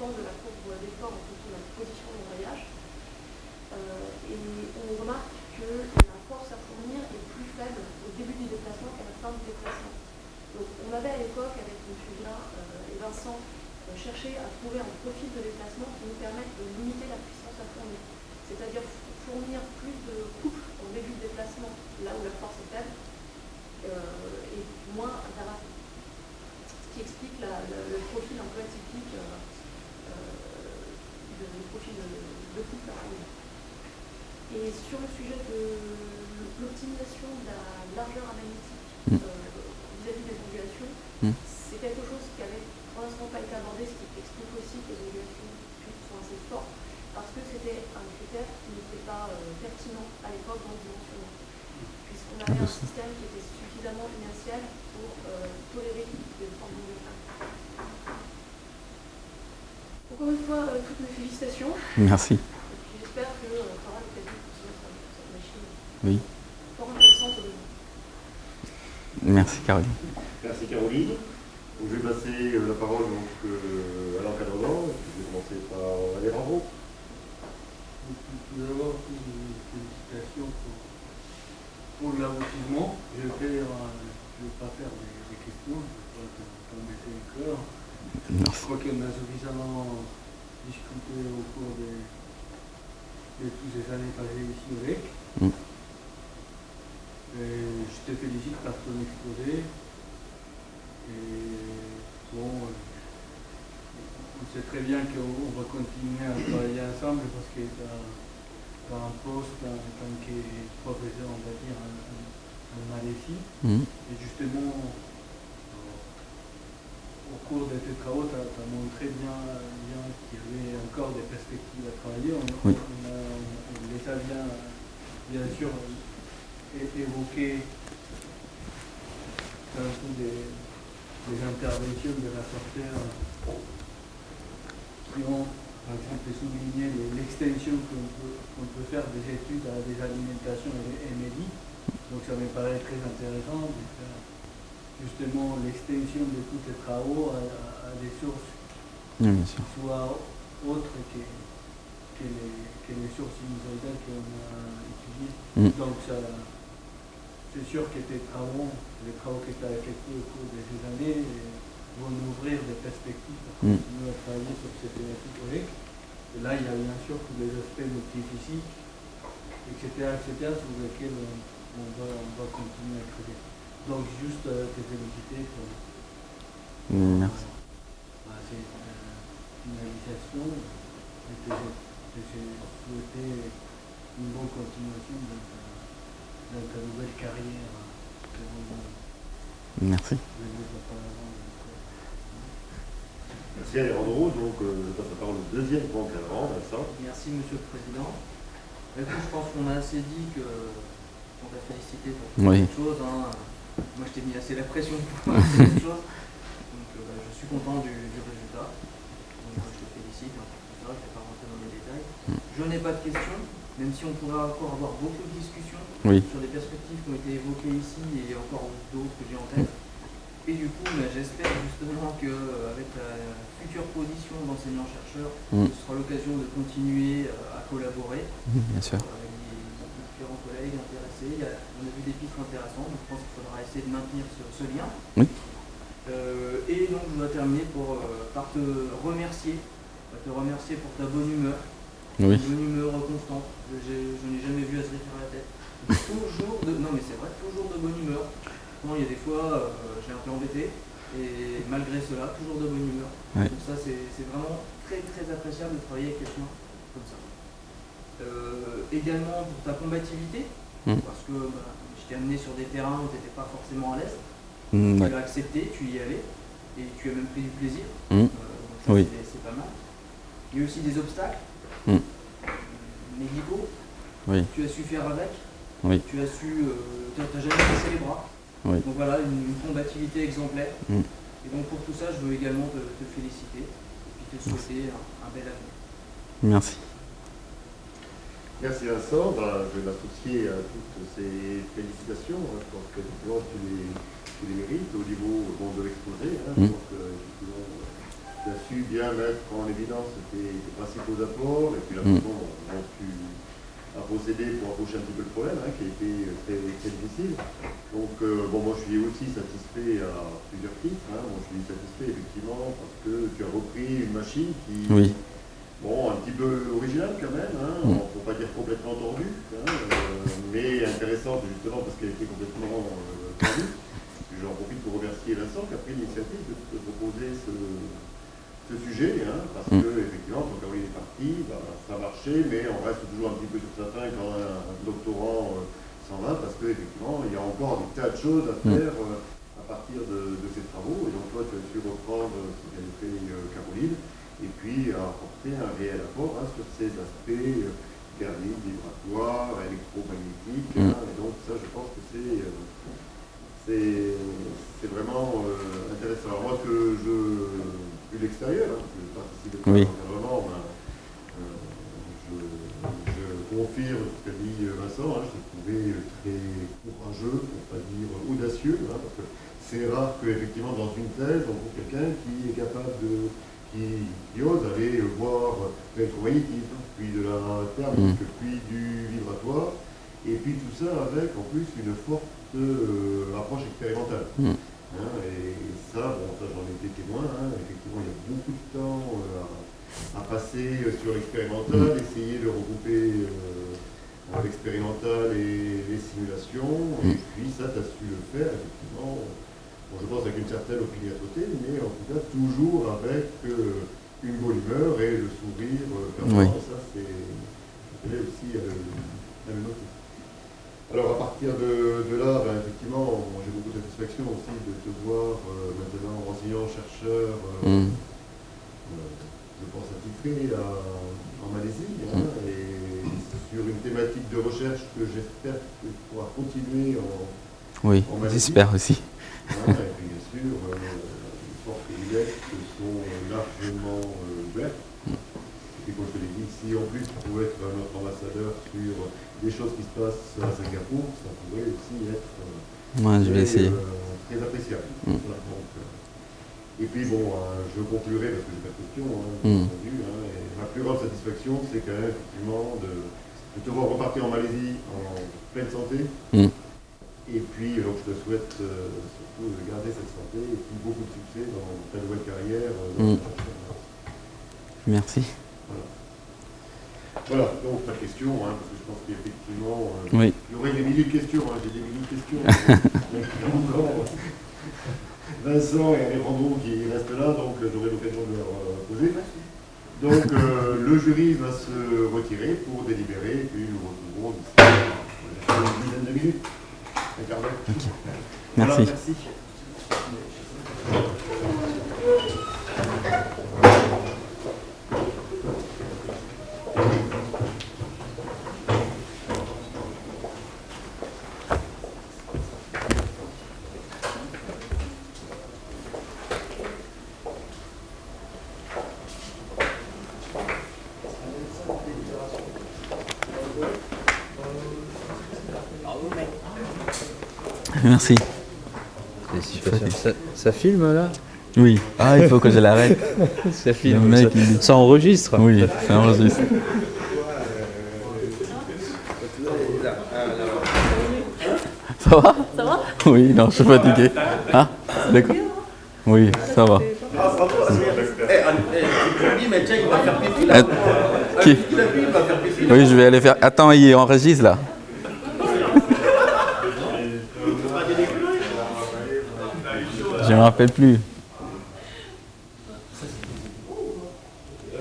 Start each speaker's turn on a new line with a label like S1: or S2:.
S1: dépend de la courbe d'effort en fonction de la position de l'embrayage. Et on remarque que la force à fournir est plus faible au début du déplacement qu'à la fin du déplacement. Donc on avait à l'époque, avec M. Villa et Vincent, cherché à trouver un profil de déplacement qui nous permette de limiter la puissance à fournir. C'est-à-dire fournir plus de couple au début de déplacement, là où la force est faible, et moins rapide. Ce qui explique le profil un peu atypique du profil de couple à fournir. Et sur le sujet de l'optimisation de la largeur analytique vis-à-vis des ondulations, c'est quelque chose qui avait pour l'instant pas été abordé, ce qui explique aussi que les ondulations sont assez fortes, parce que c'était un critère qui n'était pas pertinent à l'époque dans le dimensionnement, puisqu'on avait un système qui était suffisamment inertiel pour tolérer des formes d'ondulation. Encore une fois, toutes mes félicitations.
S2: Merci.
S1: J'espère que aura l'occasion de continuer à travailler sur cette machine.
S2: Oui.
S1: Fort intéressante au début.
S2: Merci Caroline.
S3: Merci Caroline. Donc, je vais passer la parole donc, à l'encadrement. Je vais commencer par Alejandro.
S4: Tout d'abord, félicitations pour l'aboutissement. Je ne vais pas faire des questions, je ne vais pas t'embêter encore. Je crois qu'on a suffisamment discuté au cours de toutes ces années passées ici avec. Je te félicite par ton exposé. Et bon, on sait très bien qu'on va continuer à travailler ensemble parce que tu as un poste en tant que professeur, on va dire, en Malaisie. Et justement, au cours de tes travaux, tu as montré bien qu'il y avait encore des perspectives à travailler. On les a bien sûr évoquées dans toutes les interventions de la rapporteur qui ont, par exemple, souligné l'extension qu'on peut faire des études à des alimentations et médias. Donc ça me paraît très intéressant de faire justement l'extension de tous les travaux à des sources qui soient autres que les sources sinusoïdales qu'on a étudiées. Donc c'est sûr que les travaux que tu as effectués au cours de ces années vont ouvrir des perspectives pour continuer à travailler sur ces thématiques. Et là, il y a bien sûr tous les aspects multiphysiques, etc., sur lesquels on va continuer à creuser. Donc, juste te féliciter pour cette finalisation et te souhaiter une bonne continuation dans ta nouvelle carrière.
S2: Merci.
S3: Merci Alejandro. Donc, je passe la parole au deuxième grand encadrant, Vincent.
S5: Merci Monsieur le Président. Écoute, je pense qu'on a assez dit qu'on t'a félicité pour beaucoup de choses. Moi, je t'ai mis assez la pression pour beaucoup de choses. Donc, je suis content du résultat. Donc, je te félicite. Je ne vais pas rentrer dans les détails. Je n'ai pas de questions, même si on pourra encore avoir beaucoup de discussions sur les perspectives qui ont été évoquées ici et encore d'autres que j'ai en tête. Et du coup, j'espère justement qu'avec la future position d'enseignant-chercheur, ce sera l'occasion de continuer à collaborer
S2: bien sûr.
S5: avec les différents collègues intéressés. On a vu des pistes intéressantes, donc je pense qu'il faudra essayer de maintenir ce lien. Et donc, je dois terminer par te remercier. Te remercier pour ta bonne humeur. Une bonne humeur constante. Je n'ai jamais vu à se référer à la tête. Non mais c'est vrai, toujours de bonne humeur. Non, il y a des fois, j'ai un peu embêté, et malgré cela, toujours de bonne humeur. Donc ça, c'est vraiment très très appréciable de travailler avec quelqu'un comme ça. Également pour ta combativité, parce que je t'ai amené sur des terrains où tu n'étais pas forcément à l'aise. Tu l'as accepté, tu y es allé, et tu as même pris du plaisir. Donc ça, c'est pas mal. Il y a aussi des obstacles médicaux. Tu as su faire avec. Tu as su, t'as jamais baissé les bras. Donc voilà, une combativité exemplaire. Et donc pour tout ça, je veux également te féliciter et puis te souhaiter un bel avenir.
S2: Merci.
S3: Merci Vincent. Je vais m'associer à toutes ces félicitations. Je pense que tu les mérites au niveau de l'exposé. Je pense que tu as su bien mettre en évidence tes principaux apports et puis la façon dont tu as procédé pour approcher un petit peu le problème, qui a été très, très difficile. Donc, moi je suis aussi satisfait à plusieurs titres. Moi, je suis satisfait effectivement parce que tu as repris une machine qui, un petit peu originale quand même, on ne peut pas dire complètement tordue, mais intéressante justement parce qu'elle était complètement tordue. J'en profite pour remercier Vincent qui a pris l'initiative de proposer ce sujet, parce que effectivement, quand Caroline est partie, ça marchait, mais on reste toujours un petit peu sur sa fin quand un doctorant s'en va, parce qu'effectivement, il y a encore des tas de choses à faire à partir de ces travaux. Et donc toi, tu as su reprendre ce qu'avait fait Caroline, et puis apporter un réel apport sur ces aspects thermiques, vibratoires, électromagnétiques. Et donc ça, je pense que c'est vraiment intéressant. Alors moi, vu de l'extérieur, je participe vraiment, je confirme ce qu'a dit Vincent, je l'ai trouvé très courageux, pour ne pas dire audacieux, parce que c'est rare qu'effectivement dans une thèse, on trouve quelqu'un qui est capable qui ose aller voir l'électromagnétisme, puis de la thermique, puis du vibratoire, et puis tout ça avec en plus une forte approche expérimentale. Et ça, j'en ai été témoin, effectivement il y a beaucoup de temps à passer sur l'expérimental, essayer de regrouper l'expérimental et les simulations, et puis ça, tu as su le faire, effectivement, je pense avec une certaine opiniâtreté, mais en tout cas toujours avec une bonne humeur et le sourire permanent. Ça, c'est aussi à le noter. Alors à partir de là, effectivement, j'ai beaucoup de satisfaction aussi de te voir maintenant enseignant, chercheur, je pense attitré en Malaisie, et sur une thématique de recherche que j'espère que tu pourras continuer en Malaisie.
S2: J'espère aussi.
S3: Et puis bien sûr, les portes ouvertes sont largement ouvertes. Et puis comme je te l'ai dit, si en plus tu pouvais être notre ambassadeur sur des choses qui se passent à Singapour, ça pourrait aussi être
S2: je vais essayer.
S3: Très appréciable. Voilà, donc, et puis je conclurai parce que j'ai pas de questions, entendu, et ma plus grande satisfaction, c'est quand même effectivement de te voir repartir en Malaisie en pleine santé. Et puis donc, je te souhaite surtout de garder cette santé et puis beaucoup de succès dans ta nouvelle carrière.
S2: Merci.
S3: Voilà, donc pas de questions, parce que je pense qu'effectivement, il y aurait des milliers de questions, j'ai des milliers de questions. Mais il y a encore Vincent et Alejandro qui restent là, donc j'aurai l'occasion de leur poser. Donc le jury va se retirer pour délibérer, et puis nous retrouverons d'ici une dizaine de minutes. Un quart d'heure.
S2: Okay.
S3: Voilà,
S2: merci. Merci.
S6: Ça filme là?
S2: Oui. Ah, il faut que je l'arrête.
S6: Ça filme. Ça enregistre.
S2: Oui, ça enregistre. Ça va?
S1: Ça va?
S2: Oui, non, je suis fatigué. Ah, d'accord. Oui, ça va. Qui? Oui, je vais aller faire. Attends, il enregistre là. Je ne me rappelle plus.